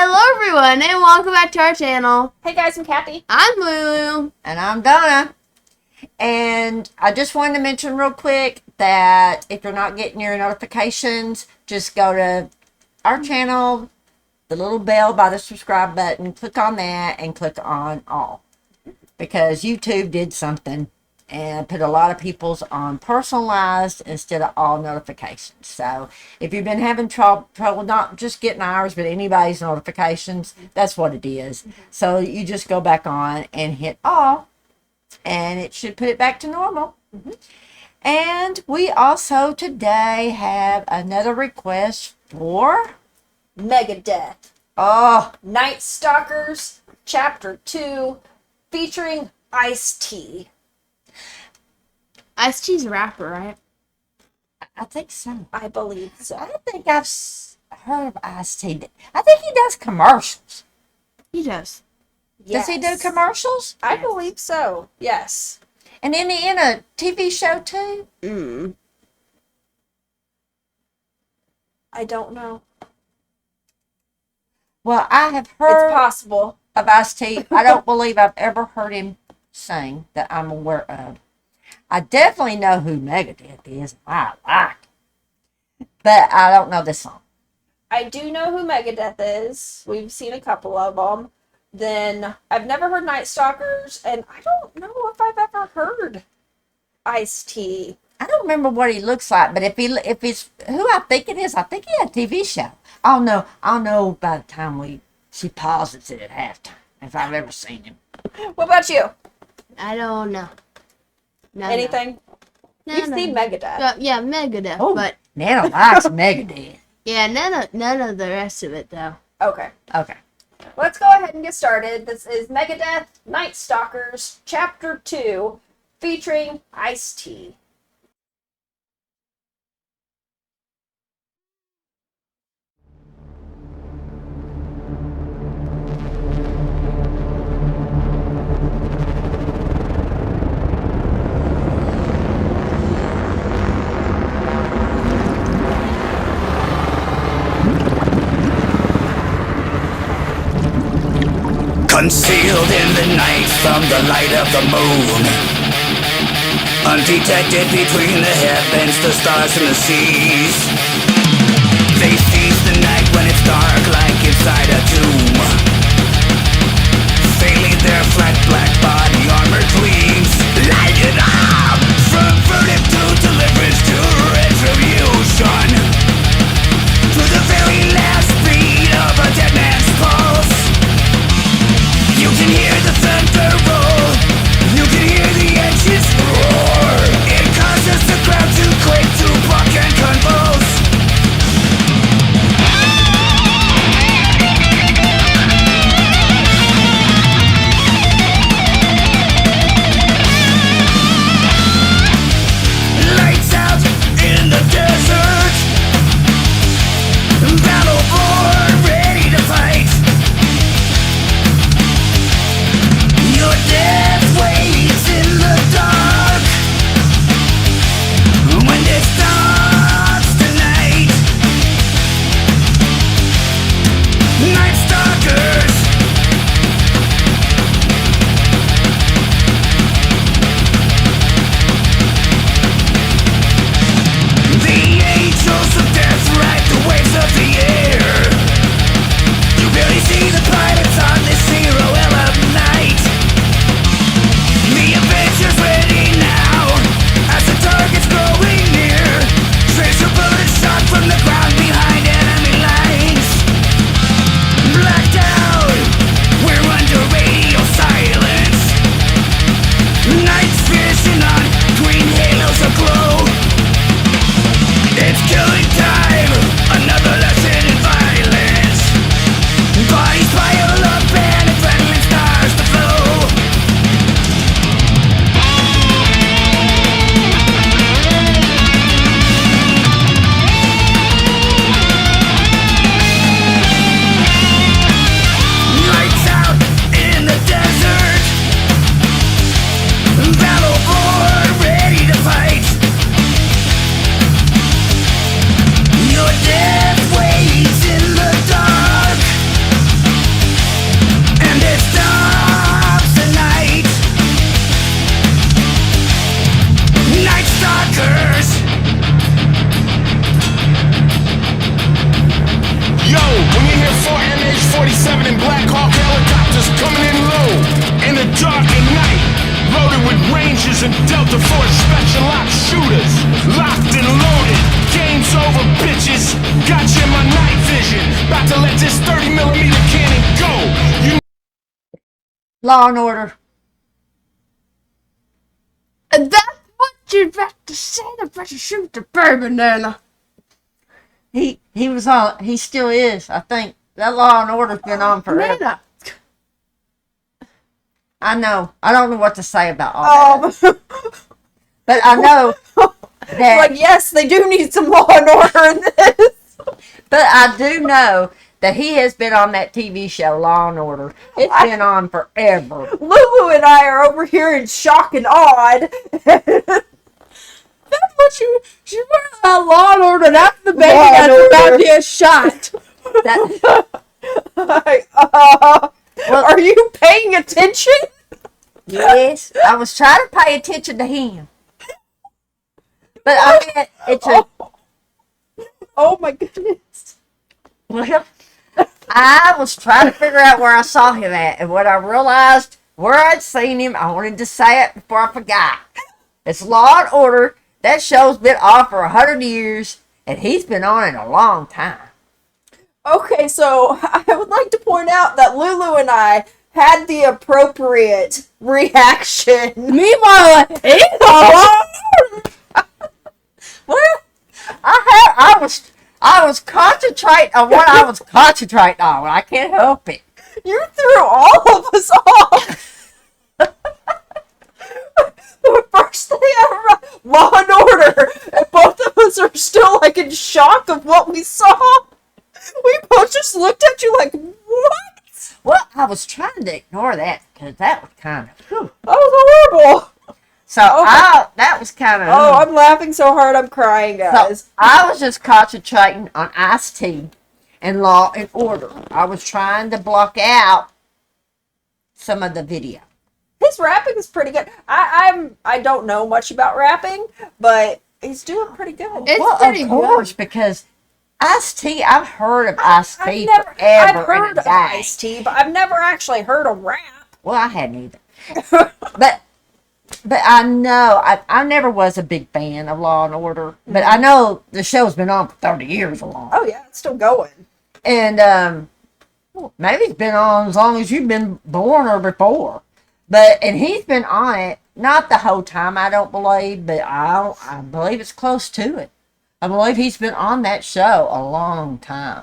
Hello everyone and welcome back to our channel. Hey guys, I'm Kathy. I'm Lulu. And I'm Donna. And I just wanted to mention real quick that if you're not getting your notifications, just go to our channel, the little bell by the subscribe button, click on that and click on all. Because YouTube did something and put a lot of people's on personalized instead of all notifications. So if you've been having trouble not just getting ours, but anybody's notifications, that's what it is. So you just go back on and hit all, and it should put it back to normal. And we also today have another request for Megadeth. Oh, Nightstalkers, Chapter 2, featuring Ice-T. Ice-T's a rapper, right? I think so. I believe so. I think I've heard of Ice-T. I think he does commercials. He does. Does he do commercials? I believe so, yes. And in a TV show too? I don't know. Well, I have heard It's possible. of Ice-T. I don't believe I've ever heard him sing that I'm aware of. I definitely know who Megadeth is. I like it. But I don't know this song. I do know who Megadeth is. We've seen a couple of them. Then I've never heard Nightstalkers, and I don't know if I've ever heard Ice-T. I don't remember what he looks like, but if it's who I think it is, I think he had a TV show. I'll know by the time she pauses it at halftime if I've ever seen him. What about you? I don't know. No, Anything? No, You've seen Megadeth. Yeah, Megadeth, Oh, but Nana likes Megadeth. yeah, none of the rest of it though. Okay. Okay. Let's go ahead and get started. This is Megadeth Nightstalkers Chapter 2 featuring Ice-T. Concealed in the night from the light of the moon, undetected between the heavens, the stars and the seas. They seize the night when it's dark like inside a tomb. Failing their flat black body armor gleams. Light it up! From verdict to deliverance to retribution. To the very last beat of a dead man's pulse. You can hear the thunder roll. You can hear the engines roar. It causes the ground to quake, to buck and convulse. Rangers and Delta Force Special Ops shooters. Locked and loaded, game's over, bitches. Got you in my night vision. About to let this 30mm cannon go. You Law and Order. And that's what you're about to say about to shoot the bourbon, Nana. He was on. He still is. I think that Law and Order's been on forever. Nana. I know. I don't know what to say about all that, but I know that. Like, yes, they do need some law and order in this. But I do know that he has been on that TV show, Law and Order. It's been on forever. Lulu and I are over here in shock and awed. That's what she went about Law and Order. That's the baby Law and that's about Order. to get shot. That, well, Are you paying attention? yes, I was trying to pay attention to him. But I mean, it's a. Oh my goodness. Well, I was trying to figure out where I saw him at, and when I realized where I'd seen him, I wanted to say it before I forgot. It's Law and Order. That show's been on for 100 years, and he's been on it a long time. Okay, so I would like to point out that Lulu and I had the appropriate reaction. Meanwhile, it's Law and Order. Well, I was concentrating on what I was concentrating on. I can't help it. You threw all of us off. The first thing I remember, Law and Order, and both of us are still like in shock of what we saw. We both just looked at you like, what? Well, I was trying to ignore that because that was kind of. That was horrible. So that was kind of. Oh, I'm laughing so hard I'm crying, So guys. I was just concentrating on Ice-T and Law and Order. I was trying to block out some of the video. His rapping is pretty good. I don't know much about rapping, but he's doing pretty good. It's Well, pretty of course, because Ice-T, I've heard of Ice-T I've forever heard and a of day. Ice-T, but I've never actually heard him rap. Well, I hadn't either. But I know, I never was a big fan of Law and Order, but I know the show's been on for 30 years along. Oh yeah, it's still going. And maybe it's been on as long as you've been born or before. And he's been on it, not the whole time, I don't believe, but I believe it's close to it. I believe he's been on that show a long time.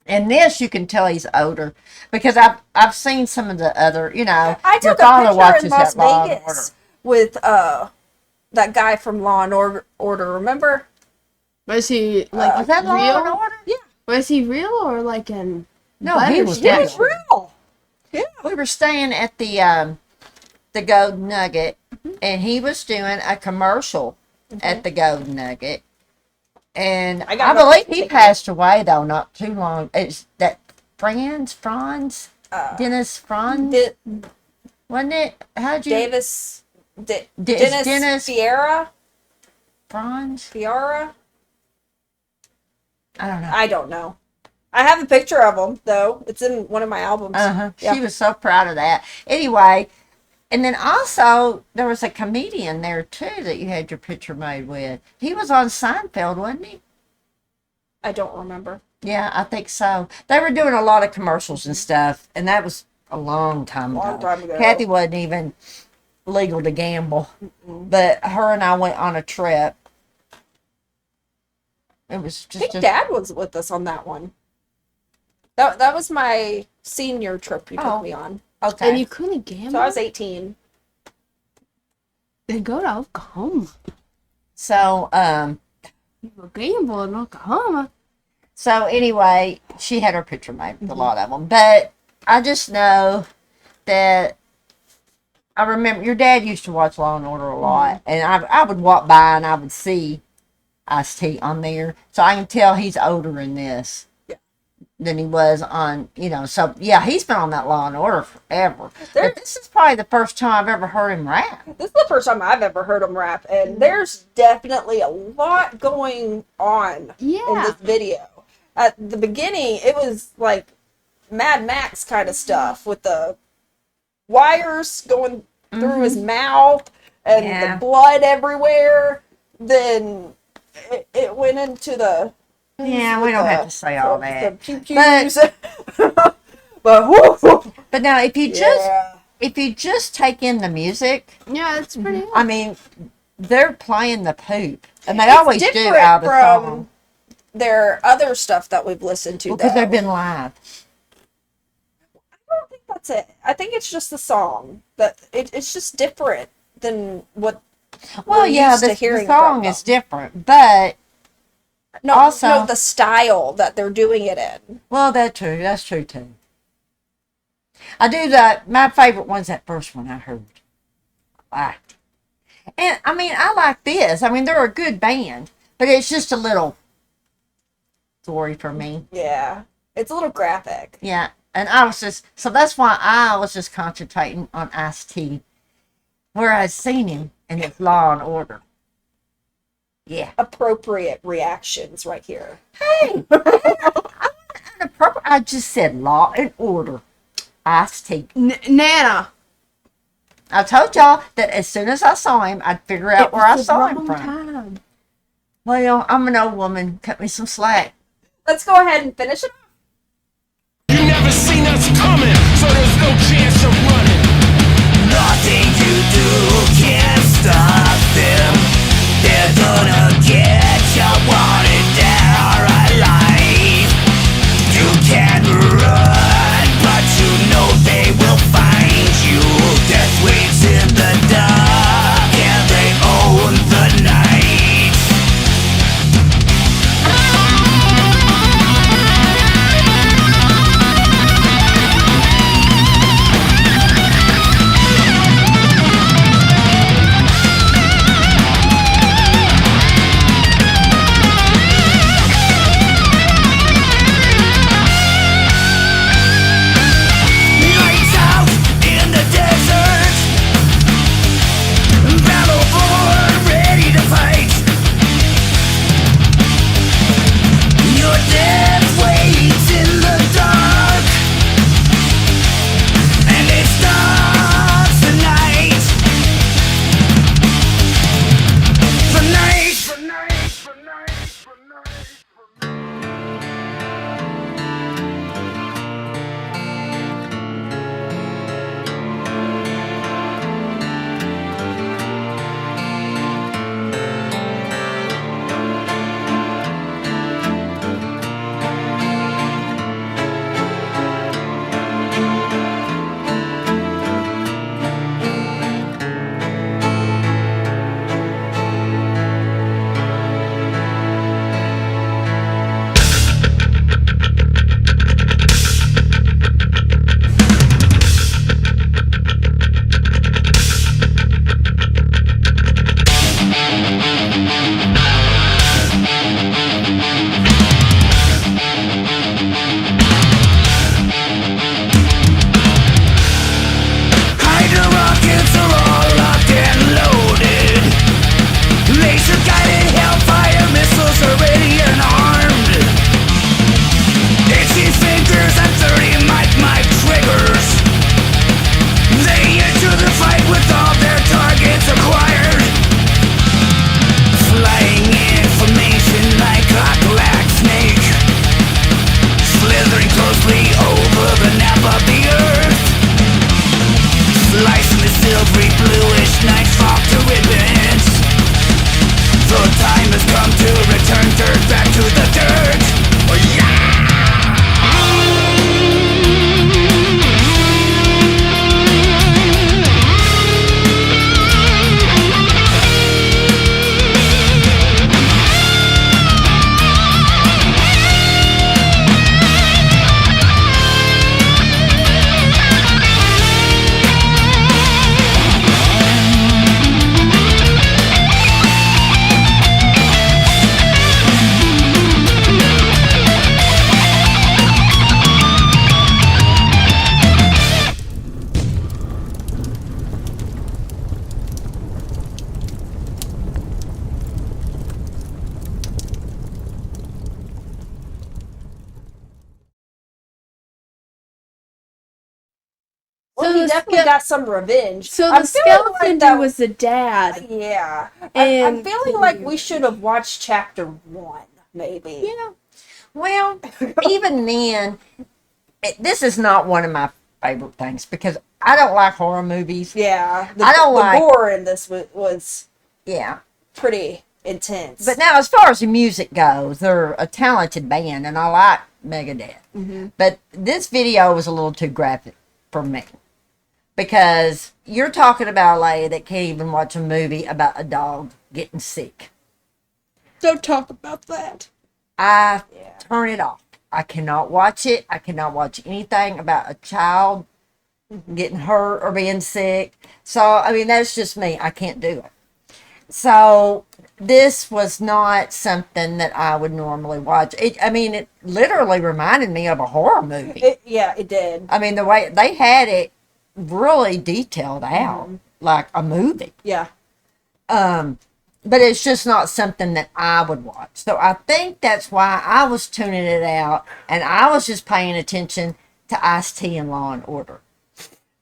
And this, you can tell he's older, because I've seen some of the other, I your took a father picture watches in Las that Law and Order. Vegas with that guy from Law and Order. Remember? Was he like Was that Law real? and Order? Yeah. Was he real or like in? No, he was He was real. real. Yeah. We were staying at the Golden Nugget, and he was doing a commercial at the Golden Nugget. And I I, got believe my he ticket. passed away, though, not too long. It's that Franz? Dennis Franz? Wasn't it? How'd you... Davis. Dennis Dennis Fiera. Franz? Fiora. I don't know. I don't know. I have a picture of him though. It's in one of my albums. Uh-huh. Yeah. She was so proud of that. Anyway, and then also, there was a comedian there, too, that you had your picture made with. He was on Seinfeld, wasn't he? I don't remember. Yeah, I think so. They were doing a lot of commercials and stuff, and that was a long time ago. Long time ago. Kathy wasn't even legal to gamble, but her and I went on a trip. It was I just think Dad was with us on that one. That was my senior trip you took me on. okay. And you couldn't gamble. So I was 18. Then go to Oklahoma. So, You could gamble in Oklahoma. So anyway, she had her picture made with a lot of them. But I just know that I remember your dad used to watch Law and Order a lot, and I would walk by and I would see Ice-T on there, so I can tell he's older in this than he was on, So yeah, he's been on that Law and Order forever. But this is probably the first time I've ever heard him rap. This is the first time I've ever heard him rap, and there's definitely a lot going on in Yeah. this video. At the beginning, it was like Mad Max kind of stuff with the wires going through his mouth, and Yeah. the blood everywhere, then it went into the. Yeah, we don't have to say all The that. pew-pews. But whoo, But now, if you yeah. just take in the music, Yeah, it's pretty. I mean, they're playing the poop, and they It's always do different out of from song their other stuff that we've listened to. because though. they've been live. I don't think that's it. I think it's just the song that it's just different than what. Well, we're yeah, used to the hearing song from is them. different, but No, also- no, the style that they're doing it in. well, that's true. That's true too. I do that. My favorite one's that first one I heard. I liked. And I mean, I like this. I mean, they're a good band, but it's just a little story for me. Yeah, it's a little graphic. Yeah, and I was just so that's why I was just concentrating on Ice-T, where I'd seen him in it's Law and Order. Yeah. Appropriate reactions right here. Hey, I just said Law and Order. Ice-T. Nana. I told y'all that as soon as I saw him, I'd figure out where I saw him from. Time. Well, I'm an old woman. Cut me some slack. Let's go ahead and finish it. You never seen us coming, so there's no chance of running. Nothing you do can stop them. They're gonna get you wanted dead or alive. You can run, but you know they will find you. Death waits in the dark, and they own the night. Lights out in the desert, battle born, ready to fight. Your death waits in the dark, and it starts tonight. Tonight, tonight, tonight, tonight. Hydra rockets are all locked and loaded. Laser-guided Hellfire missiles are ready and armed. Itchy fingers and 30 mic triggers. They enter the fight with all their targets acquired. Flying information like a black snake, slithering closely over the nap of the earth. Slicing the silvery bluish night fog to ribbons. The time has come to return dirt back to the dirt. Oh, yeah! Well, So he the definitely got some revenge. So I'm the feeling skeleton that- dude was the dad. Yeah. I'm And feeling like we should have watched chapter 1, maybe. Yeah. Well, even then, this is not one of my favorite things because I don't like horror movies. Yeah. I don't the like- gore in this was Yeah. pretty intense. But now, as far as the music goes, they're a talented band, and I like Megadeth. Mm-hmm. But this video was a little too graphic for me because you're talking about a lady that can't even watch a movie about a dog getting sick. Don't talk about that. I Yeah. turn it off. I cannot watch it. I cannot watch anything about a child getting hurt or being sick. So, I mean, that's just me. I can't do it. So, this was not something that I would normally watch. It literally reminded me of a horror movie. It did. I mean, the way they had it really detailed out like a movie. Yeah. But it's just not something that I would watch. So I think that's why I was tuning it out and I was just paying attention to Ice-T and Law and Order.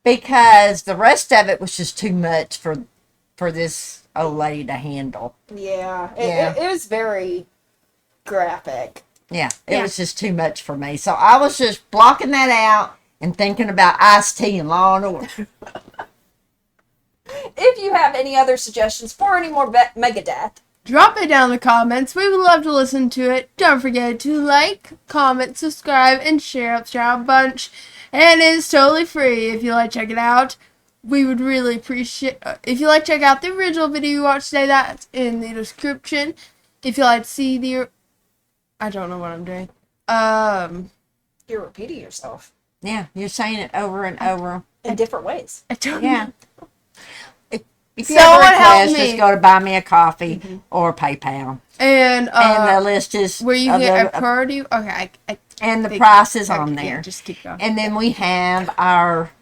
Because the rest of it was just too much for this old lady to handle. Yeah. Yeah. It was very graphic. Yeah, it was just too much for me. So I was just blocking that out and thinking about Ice-T and Law and Order. If you have any other suggestions for any more Megadeth, Drop it down in the comments. We would love to listen to it. Don't forget to like, comment, subscribe, and share up a bunch. And it's totally free if you like to check it out. We would really appreciate if you like to check out the original video you watched today. That's in the description. If you like to see the, I don't know what I'm doing. you're repeating yourself Yeah, you're saying it over and over. in different ways. I don't Yeah. know. If you have a Someone help request, me. just go to Buy Me a Coffee or PayPal. And And the list is where you of get a the- party. Okay, and the think- price is on yeah, there. just keep going. And then we have our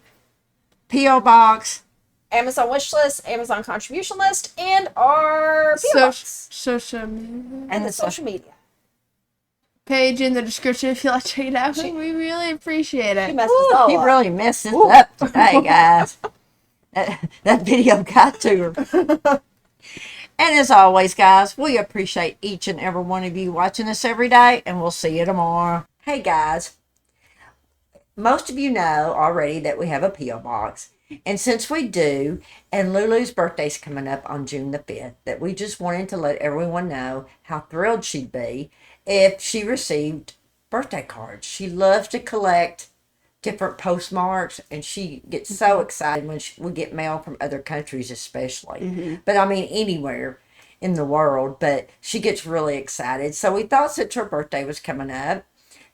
P.O. box. Amazon wish list, Amazon contribution list, and our PO So, box social media And the the social media. page in the description if you like to check it out. We really appreciate He it. messed us all He up. really messed this up today, guys. That video got to her. And as always, guys, we appreciate each and every one of you watching us every day, and we'll see you tomorrow. Hey, guys. Most of you know already that we have a P.O. box. And since we do, and Lulu's birthday's coming up on June the 5th, that we just wanted to let everyone know how thrilled she'd be if she received birthday cards. She loves to collect different postmarks, and she gets so excited when we get mail from other countries especially. But I mean anywhere in the world, but she gets really excited. So we thought since her birthday was coming up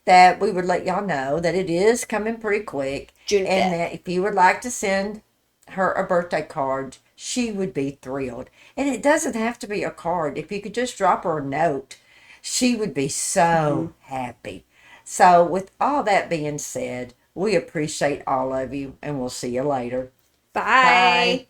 that we would let y'all know that it is coming pretty quick. June 5th. And that if you would like to send her a birthday card, she would be thrilled. And it doesn't have to be a card. If you could just drop her a note, she would be so happy. So with all that being said, we appreciate all of you, and we'll see you later. Bye. Bye.